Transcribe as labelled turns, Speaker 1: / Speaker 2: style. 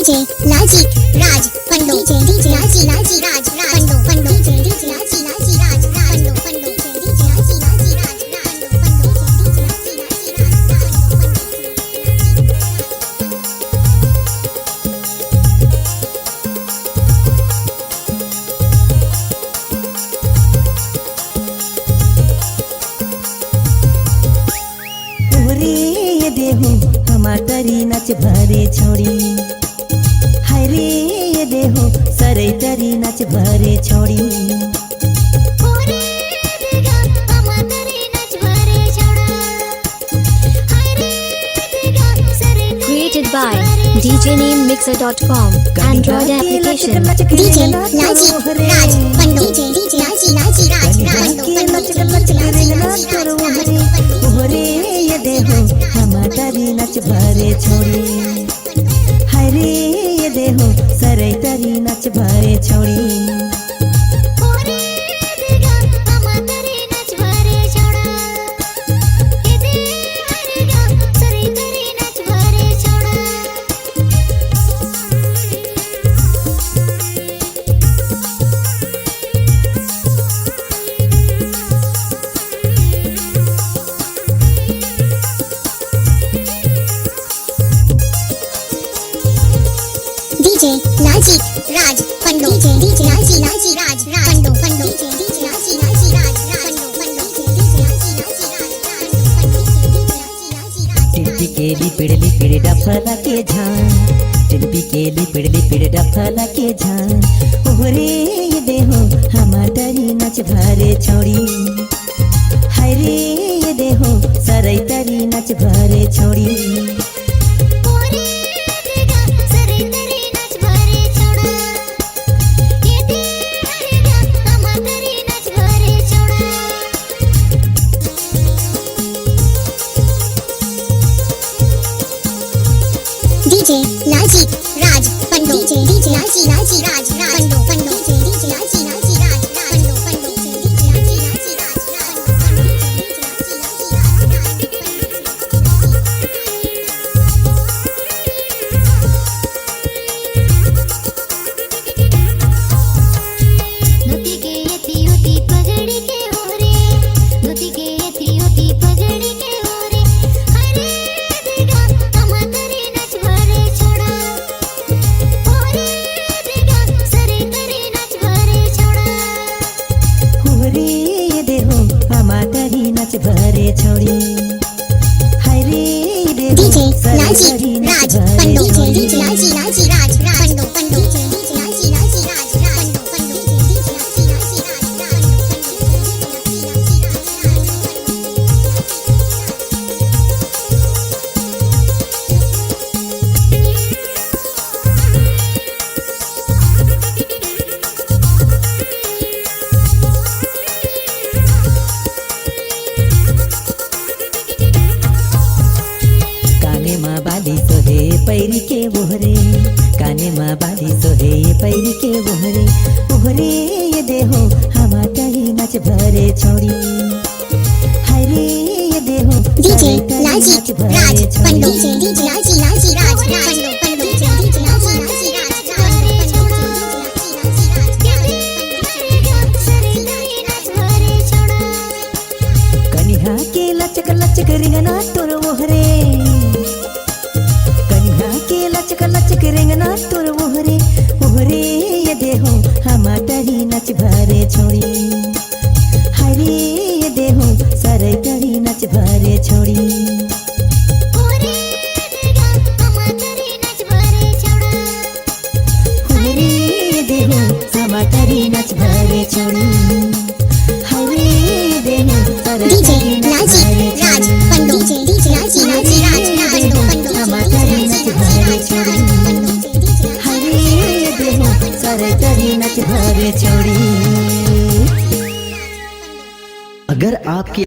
Speaker 1: DJ लाजी राज पंडो DJ लाजी राज पंडो पंडो डीजे लाजी राज पंडो पंडो डीजे लाजी राज पंडो पंडो डीजे
Speaker 2: ओरे ये देहु हमारी नाच भरे छोड़ी हाय रे ये देहु सरे तरी नाच भरे छोड़ी
Speaker 1: ओरे देगा हमारी नाच भरे छोड़ा हाय रे देगा सरे
Speaker 3: Created by djnamemixer.com Android application.
Speaker 1: DJ लाजी राज पंडो डीजे लाजी राज पंडो पंडो डीजे लाजी राज
Speaker 2: ओरे ये देहु हमारी नाच भरे छोड़ी हाय रे ये देहु सरे तरी नाच भरे छोड़ी
Speaker 1: ओरे देगा हमारी नाच भरे छोड़ा ये दे हरेगा सरे तरी नाच भरे छोड़ा डीजे लाजी राज पंडो डीजे लाजी राज पंडो पंडो डीजे लाजी राज पंडो पंडो डीजे लाजी राज
Speaker 2: टिंपी केली पिड़े डफला के झान टिंपी केली पिड़े डफला के झान ओरे ये देहो हमारी नाच भरे छोड़ी हाय रे ये देहो सरे तरी नाच भरे छोड़ी
Speaker 1: ओरे देगा सरे तरी नाच भरे छोड़ा ये दे हरेगा हमारी नाच भरे छोड़ा डीजे लाजी राज पंडो डीजे लाजी राज पंडो पंडो डीजे लाजी राज पंडो पंडो डीजे लाजी राज नदी के यति होती पगड़ी के ओरे नदी के यति होती पगड़ी के ओरे हरे देगा हमारी नाच भरे छोड़ा ओरे देगा सरे तरी नाच भरे छोड़ा
Speaker 2: ओरे ये देहो हमारी नाच भरे छोड़ी हाय रे ये देहो
Speaker 1: डीजे
Speaker 2: सरे
Speaker 1: लाजी
Speaker 2: तरी नाच
Speaker 1: राज
Speaker 2: भरे
Speaker 1: पंडो
Speaker 2: छोड़ी
Speaker 1: डीजे लाजी राज पंडो पंडो डीजे लाजी राज पंडो पंडो डीजे लाजी
Speaker 2: काने माँ बाली सोहे पैरी के बोहरे काने माँ बाली सोहे पैरी के बोहरे ओहरे ये देहो हमारी नाच भरे छोड़ी हाय रे ये देहो
Speaker 1: डीजे
Speaker 2: सरे तरी
Speaker 1: लाजी
Speaker 2: नाच भरे
Speaker 1: राज पंडो
Speaker 2: छोड़ी
Speaker 1: डीजे लाजी राज पंडो पंडो डीजे लाजी राज भरे छोड़ा सरे तरी नाच भरे छोड़ा
Speaker 2: कन्हा के लचक लचक रिंगना तोर ओहरे कन्हा के लचक रिंगना तोर ओहरे ओहरे ये देहो हमारी नाच भरे छोड़ी हाय रे ये देहो सरे तरी नाच भरे छोड़ी
Speaker 1: ओरे देगा हमारी नाच भरे छोड़ा
Speaker 2: ओरे ये देहो हमारी नाच भरे छोड़ी हाय रे ये देहो सरे
Speaker 1: डीजे
Speaker 2: तरी नाच
Speaker 1: लाजी
Speaker 2: भरे
Speaker 1: राज
Speaker 2: छोड़ी
Speaker 1: पंडो डीजे लाजी राज पंडो पंडो
Speaker 2: हमारी नाच भरे छोड़ी हाय रे ये देहो सरे तरी नाच भरे छोड़ी। अगर आपके